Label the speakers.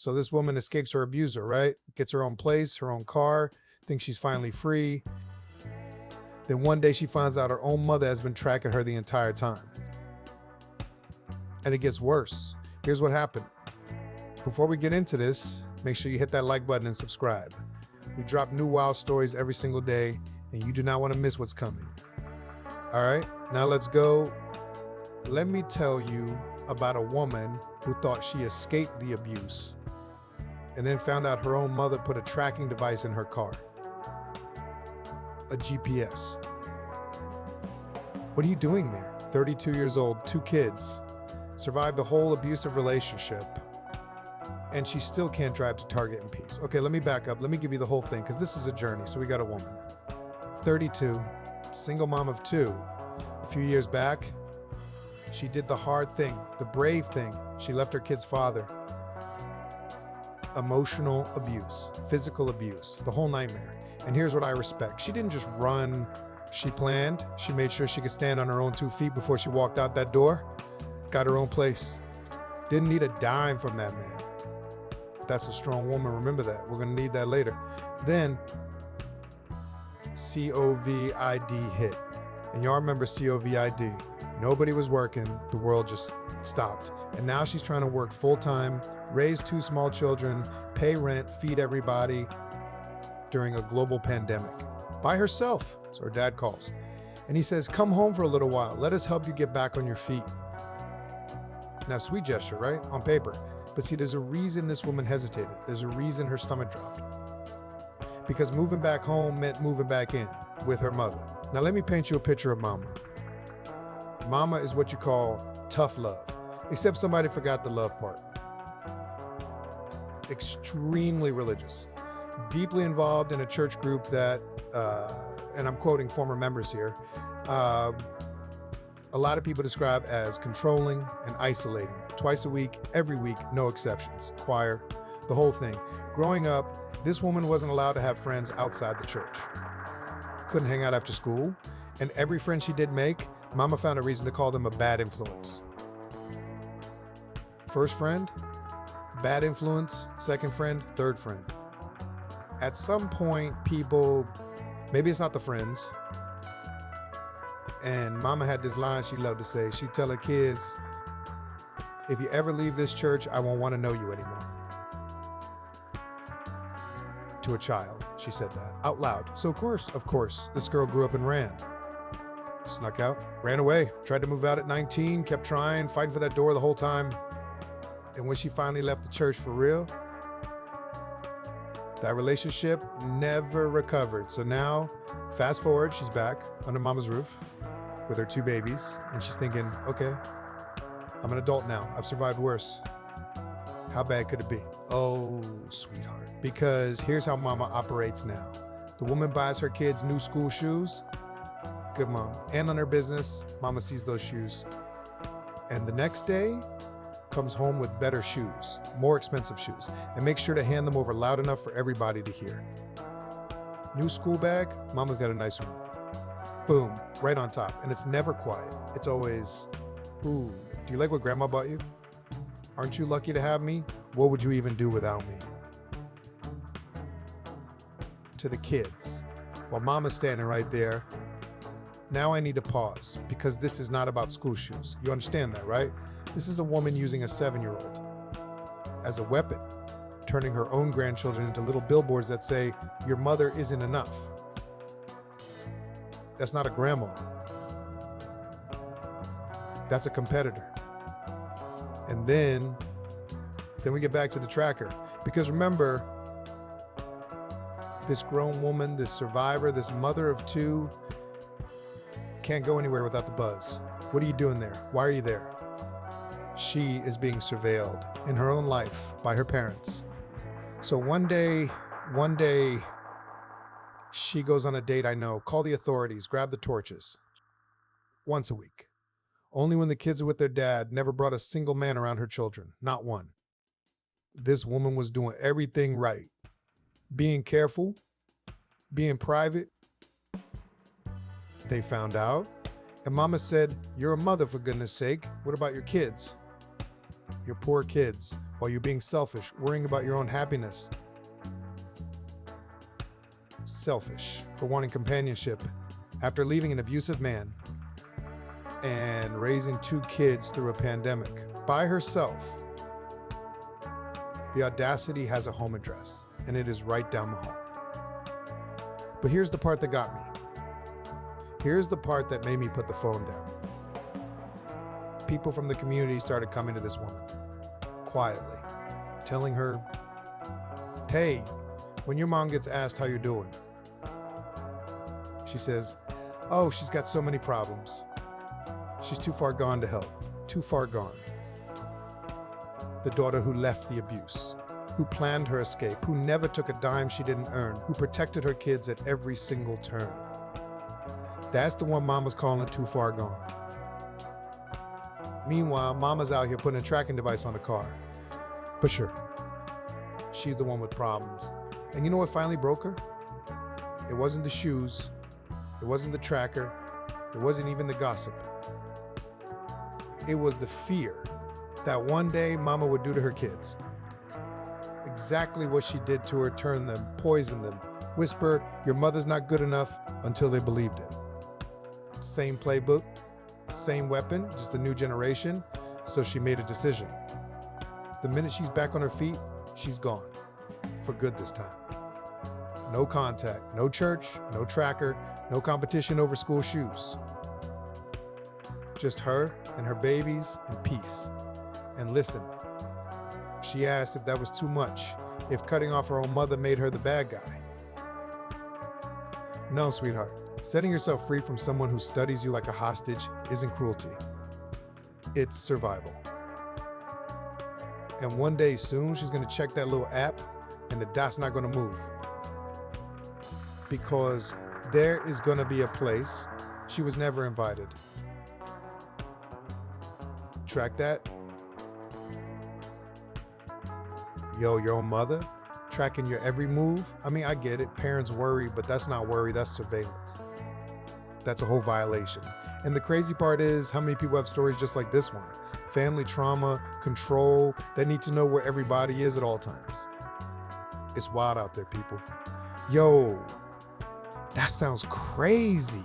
Speaker 1: So this woman escapes her abuser, right? Gets her own place, her own car, thinks she's finally free. Then one day she finds out her own mother has been tracking her the entire time. And it gets worse. Here's what happened. Before we get into this, make sure you hit that like button and subscribe. We drop new wild stories every single day, and you do not want to miss what's coming. All right, now let's go. Let me tell you about a woman who thought she escaped the abuse and then found out her own mother put a tracking device in her car, a GPS. What are you doing there? 32 years old, 2 kids, survived the whole abusive relationship, and she still can't drive to Target in peace. Okay, let me back up. Let me give you the whole thing, because this is a journey. So we got a woman, 32, single mom of 2. A few years back, she did the hard thing, the brave thing. She left her kid's father. Emotional abuse, physical abuse, the whole nightmare. And here's what I respect. She didn't just run. She planned. She made sure she could stand on her own 2 feet before she walked out that door. Got her own place. Didn't need a dime from that man. That's a strong woman. Remember that. We're going to need that later. Then COVID hit. And y'all remember COVID. Nobody was working. The world just stopped. And now she's trying to work full-time, raise 2 small children, pay rent, feed everybody during a global pandemic by herself. So her dad calls and he says, come home for a little while. Let us help you get back on your feet. Now, sweet gesture, right? On paper. But see, there's a reason this woman hesitated. There's a reason her stomach dropped. Because moving back home meant moving back in with her mother. Now, let me paint you a picture of mama. Mama is what you call tough love, except somebody forgot the love part. Extremely religious, deeply involved in a church group that, and I'm quoting former members here, a lot of people describe as controlling and isolating. Twice a week, every week, no exceptions. Choir, the whole thing. Growing up, this woman wasn't allowed to have friends outside the church. Couldn't hang out after school, and every friend she did make, Mama found a reason to call them a bad influence. First friend, bad influence. Second friend, third friend. At some point, people, maybe it's not the friends, and Mama had this line she loved to say. She'd tell her kids, if you ever leave this church, I won't want to know you anymore. To a child, she said that out loud. So of course, this girl grew up and ran. Snuck out, ran away, tried to move out at 19, kept trying, fighting for that door the whole time. And when she finally left the church for real, that relationship never recovered. So now, fast forward, she's back under Mama's roof with her 2 babies, and she's thinking, okay, I'm an adult now. I've survived worse. How bad could it be? Oh, sweetheart. Because here's how Mama operates now. The woman buys her kids new school shoes. Good mom. And on her business, Mama sees those shoes. And the next day, comes home with better shoes, more expensive shoes, and makes sure to hand them over loud enough for everybody to hear. New school bag, Mama's got a nice one. Boom, right on top. And it's never quiet. It's always, ooh, do you like what Grandma bought you? Aren't you lucky to have me? What would you even do without me? To the kids, while Mama's standing right there, now I need to pause because this is not about school shoes. You understand that, right? This is a woman using a 7-year-old as a weapon, turning her own grandchildren into little billboards that say, your mother isn't enough. That's not a grandma. That's a competitor. And then we get back to the tracker. Because remember, this grown woman, this survivor, this mother of 2, can't go anywhere without the buzz. What are you doing there? Why are you there? She is being surveilled in her own life by her parents. So one day, she goes on a date, I know, call the authorities, grab the torches. Once a week. Only when the kids are with their dad, never brought a single man around her children, not one. This woman was doing everything right. Being careful, being private. They found out, and Mama said, you're a mother for goodness sake. What about your kids? Your poor kids. while you're being selfish, worrying about your own happiness. Selfish for wanting companionship after leaving an abusive man and raising 2 kids through a pandemic by herself. The audacity has a home address, and it is right down the hall. But here's the part that got me. Here's the part that made me put the phone down. People from the community started coming to this woman, quietly, telling her, "Hey, when your mom gets asked how you're doing," she says, "Oh, she's got so many problems. She's too far gone to help, too far gone." The daughter who left the abuse, who planned her escape, who never took a dime she didn't earn, who protected her kids at every single turn. That's the one mama's calling too far gone. Meanwhile, mama's out here putting a tracking device on the car. But sure, she's the one with problems. And you know what finally broke her? It wasn't the shoes, it wasn't the tracker, it wasn't even the gossip. It was the fear that one day mama would do to her kids. Exactly what she did to her, turn them, poison them, whisper, "Your mother's not good enough," until they believed it. Same playbook, same weapon, just a new generation. So she made a decision. The minute she's back on her feet, she's gone. For good this time. No contact, no church, no tracker, no competition over school shoes. Just her and her babies and peace. And listen, she asked if that was too much, if cutting off her own mother made her the bad guy. No, sweetheart. Setting yourself free from someone who studies you like a hostage isn't cruelty. It's survival. And one day soon, she's gonna check that little app and the dot's not gonna move. Because there is gonna be a place she was never invited. Track that? Yo, your own mother? Tracking your every move? I mean, I get it. Parents worry, but that's not worry, that's surveillance. That's a whole violation. And the crazy part is how many people have stories just like this one. Family trauma, control, they need to know where everybody is at all times. It's wild out there, people. Yo, that sounds crazy.